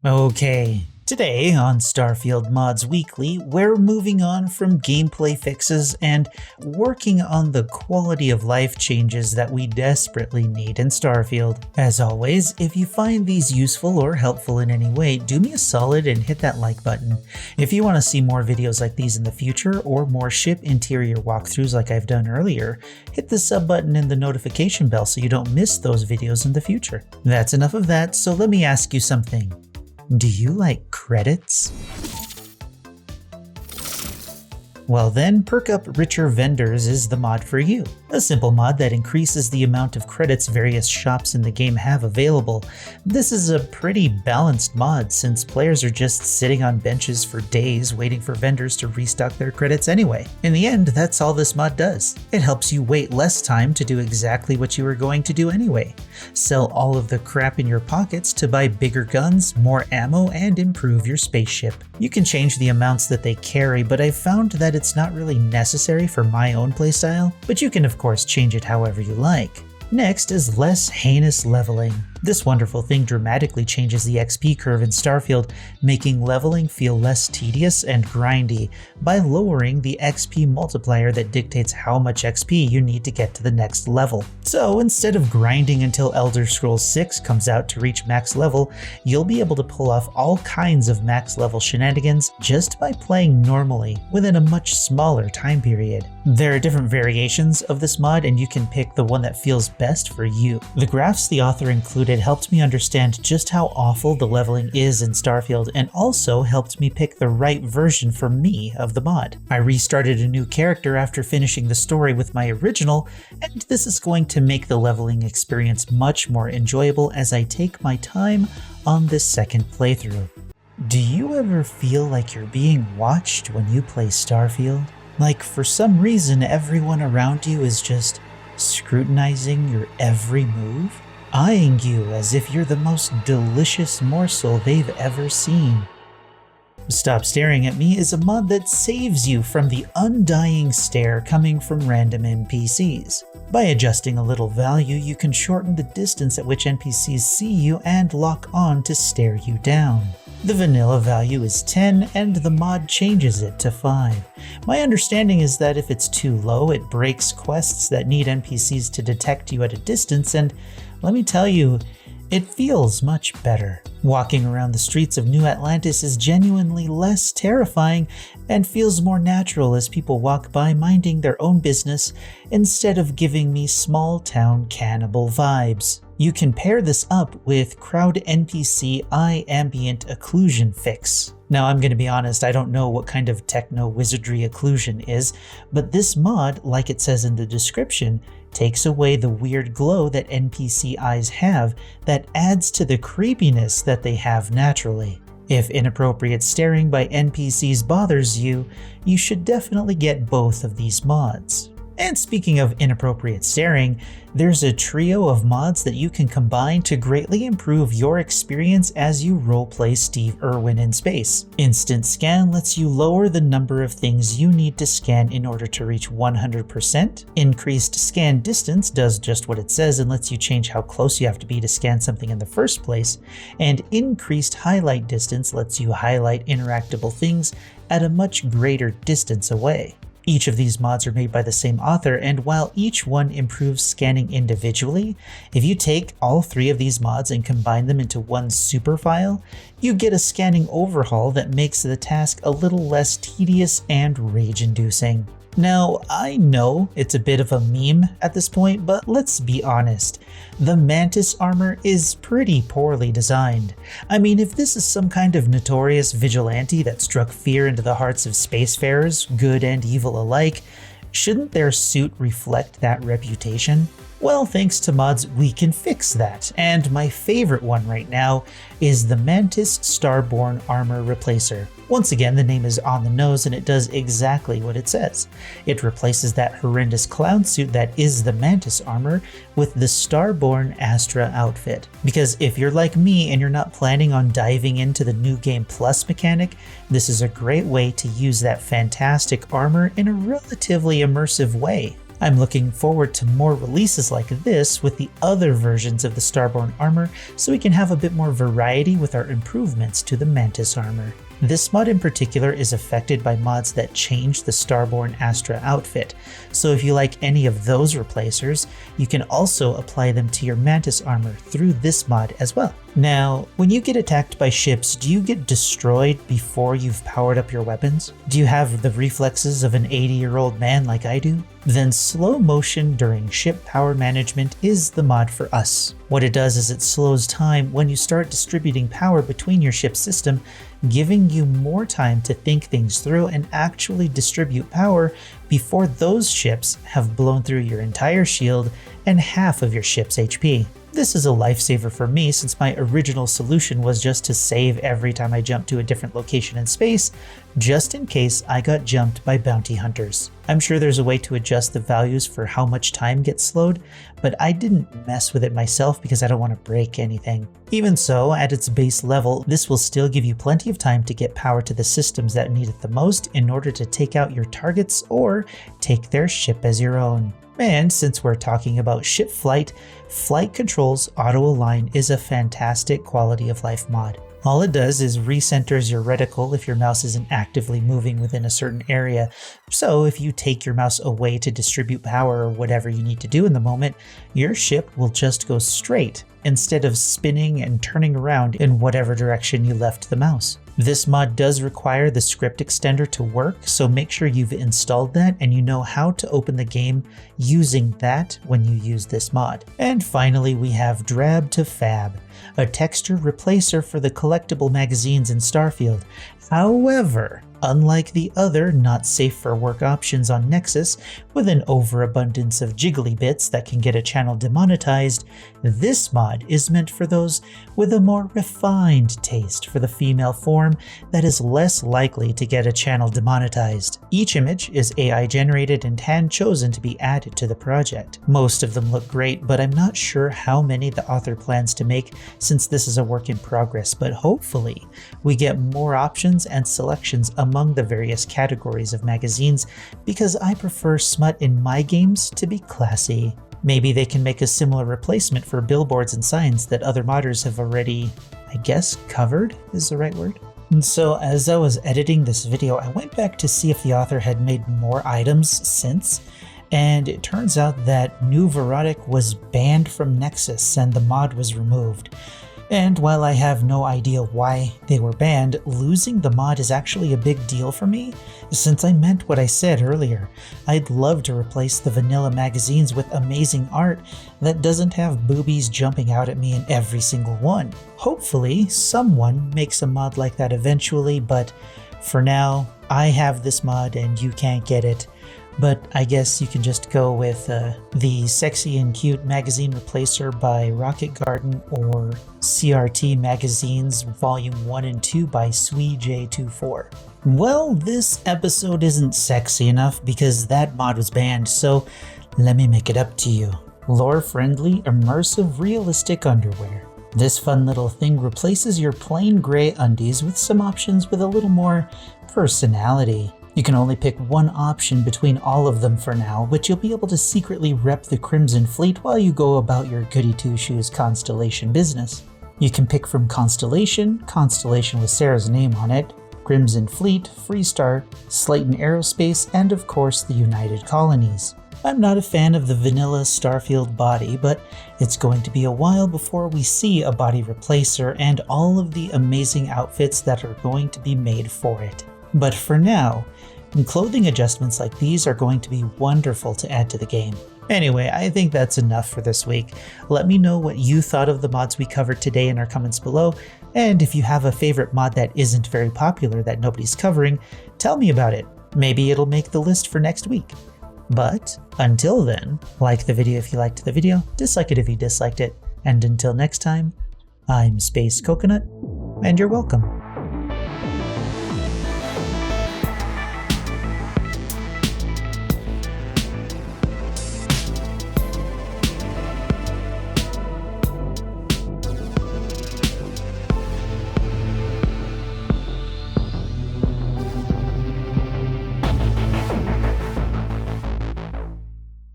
Okay, today on Starfield Mods Weekly, we're moving on from gameplay fixes and working on the quality of life changes that we desperately need in Starfield. As always, if you find these useful or helpful in any way, do me a solid and hit that like button. If you want to see more videos like these in the future or more ship interior walkthroughs like I've done earlier, hit the sub button and the notification bell so you don't miss those videos in the future. That's enough of that, so let me ask you something. Do you like credits? Well then, Perk Up Richer Vendors is the mod for you. A simple mod that increases the amount of credits various shops in the game have available. This is a pretty balanced mod since players are just sitting on benches for days waiting for vendors to restock their credits anyway. In the end, that's all this mod does. It helps you wait less time to do exactly what you were going to do anyway. Sell all of the crap in your pockets to buy bigger guns, more ammo, and improve your spaceship. You can change the amounts that they carry, but I've found that it's not really necessary for my own playstyle, but you can of course change it however you like. Next is less heinous leveling. This wonderful thing dramatically changes the XP curve in Starfield, making leveling feel less tedious and grindy by lowering the XP multiplier that dictates how much XP you need to get to the next level. So instead of grinding until Elder Scrolls 6 comes out to reach max level, you'll be able to pull off all kinds of max level shenanigans just by playing normally within a much smaller time period. There are different variations of this mod and you can pick the one that feels best for you. The graphs the author included helped me understand just how awful the leveling is in Starfield and also helped me pick the right version for me of the mod. I restarted a new character after finishing the story with my original, and this is going to make the leveling experience much more enjoyable as I take my time on this second playthrough. Do you ever feel like you're being watched when you play Starfield? Like for some reason everyone around you is just scrutinizing your every move? Eyeing you as if you're the most delicious morsel they've ever seen. Stop Staring at Me is a mod that saves you from the undying stare coming from random NPCs. By adjusting a little value, you can shorten the distance at which NPCs see you and lock on to stare you down. The vanilla value is 10 and the mod changes it to 5. My understanding is that if it's too low, it breaks quests that need NPCs to detect you at a distance, and let me tell you, it feels much better. Walking around the streets of New Atlantis is genuinely less terrifying and feels more natural as people walk by minding their own business instead of giving me small town cannibal vibes. You can pair this up with Crowd NPC Eye Ambient Occlusion Fix. Now I'm going to be honest, I don't know what kind of techno wizardry occlusion is, but this mod, like it says in the description, takes away the weird glow that NPC eyes have that adds to the creepiness that they have naturally. If inappropriate staring by NPCs bothers you, you should definitely get both of these mods. And speaking of inappropriate staring, there's a trio of mods that you can combine to greatly improve your experience as you roleplay Steve Irwin in space. Instant Scan lets you lower the number of things you need to scan in order to reach 100%. Increased Scan Distance does just what it says and lets you change how close you have to be to scan something in the first place. And Increased Highlight Distance lets you highlight interactable things at a much greater distance away. Each of these mods are made by the same author, and while each one improves scanning individually, if you take all three of these mods and combine them into one super file, you get a scanning overhaul that makes the task a little less tedious and rage-inducing. Now, I know it's a bit of a meme at this point, but let's be honest. The Mantis armor is pretty poorly designed. I mean, if this is some kind of notorious vigilante that struck fear into the hearts of spacefarers, good and evil alike, shouldn't their suit reflect that reputation? Well, thanks to mods, we can fix that, and my favorite one right now is the Mantis Starborn Armor Replacer. Once again, the name is on the nose and it does exactly what it says. It replaces that horrendous clown suit that is the Mantis armor with the Starborn Astra outfit. Because if you're like me and you're not planning on diving into the New Game Plus mechanic, this is a great way to use that fantastic armor in a relatively immersive way. I'm looking forward to more releases like this with the other versions of the Starborn armor so we can have a bit more variety with our improvements to the Mantis armor. This mod in particular is affected by mods that change the Starborn Astra outfit, so if you like any of those replacers, you can also apply them to your Mantis armor through this mod as well. Now, when you get attacked by ships, do you get destroyed before you've powered up your weapons? Do you have the reflexes of an 80-year-old man like I do? Then slow motion during ship power management is the mod for us. What it does is it slows time when you start distributing power between your ship system, giving you more time to think things through and actually distribute power before those ships have blown through your entire shield and half of your ship's HP. This is a lifesaver for me since my original solution was just to save every time I jumped to a different location in space, just in case I got jumped by bounty hunters. I'm sure there's a way to adjust the values for how much time gets slowed, but I didn't mess with it myself because I don't want to break anything. Even so, at its base level, this will still give you plenty of time to get power to the systems that need it the most in order to take out your targets or take their ship as your own. And since we're talking about ship flight, Flight Control's Auto Align is a fantastic quality of life mod. All it does is recenters your reticle if your mouse isn't actively moving within a certain area, so if you take your mouse away to distribute power or whatever you need to do in the moment, your ship will just go straight instead of spinning and turning around in whatever direction you left the mouse. This mod does require the script extender to work, so make sure you've installed that and you know how to open the game using that when you use this mod. And finally, we have Drab to Fab, a texture replacer for the collectible magazines in Starfield. However, unlike the other not safe for work options on Nexus with an overabundance of jiggly bits that can get a channel demonetized, this mod is meant for those with a more refined taste for the female form that is less likely to get a channel demonetized. Each image is AI generated and hand chosen to be added to the project. Most of them look great, but I'm not sure how many the author plans to make since this is a work in progress, but hopefully we get more options and selections among the various categories of magazines because I prefer smut in my games to be classy. Maybe they can make a similar replacement for billboards and signs that other modders have already, I guess, covered is the right word. And so as I was editing this video, I went back to see if the author had made more items since, and it turns out that New Verotic was banned from Nexus and the mod was removed. And while I have no idea why they were banned, losing the mod is actually a big deal for me, since I meant what I said earlier. I'd love to replace the vanilla magazines with amazing art that doesn't have boobies jumping out at me in every single one. Hopefully, someone makes a mod like that eventually, but for now, I have this mod and you can't get it. But I guess you can just go with the Sexy and Cute magazine replacer by Rocket Garden or CRT Magazines Volume 1 and 2 by SweeJ24. Well, this episode isn't sexy enough because that mod was banned, so let me make it up to you. Lore-friendly, immersive, realistic underwear. This fun little thing replaces your plain gray undies with some options with a little more personality. You can only pick one option between all of them for now, but you'll be able to secretly rep the Crimson Fleet while you go about your goody two-shoes Constellation business. You can pick from Constellation with Sarah's name on it, Crimson Fleet, Freestar, Slayton Aerospace, and of course the United Colonies. I'm not a fan of the vanilla Starfield body, but it's going to be a while before we see a body replacer and all of the amazing outfits that are going to be made for it. But for now, clothing adjustments like these are going to be wonderful to add to the game. Anyway, I think that's enough for this week. Let me know what you thought of the mods we covered today in our comments below, and if you have a favorite mod that isn't very popular that nobody's covering, tell me about it. Maybe it'll make the list for next week. But until then, like the video if you liked the video, dislike it if you disliked it, and until next time, I'm Space Coconut, and you're welcome.